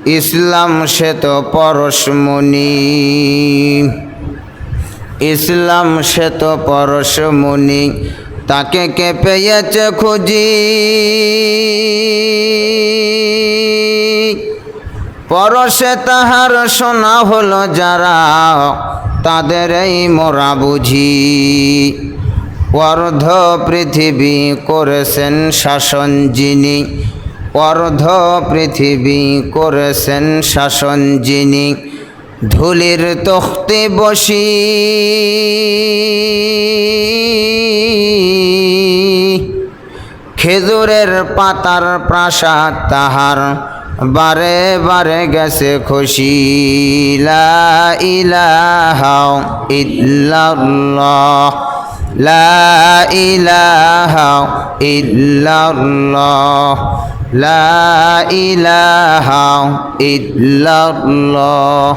ইসলাম সে তো পরশমণি, ইসলাম সে তো পরশমণি, তাকে কে পেয়েছে খুঁজি। পরশে তাহার শোনা হলো যারা, তাদের এই মোরা বুঝি। অর্ধ পৃথিবী করেছেন শাসন যিনি, অর্ধ পৃথিবী করেছেন শাসন যিনি, ধুলির তখতে বসি। খেজুরের পাতার প্রাসাদ তাহার, বারে বারে গেছে খুশি। লা ইলাহা ইল্লাল্লাহ, লা ইলাহা ইল্লাল্লাহ, লা ইলাহা ইল্লাল্লাহ।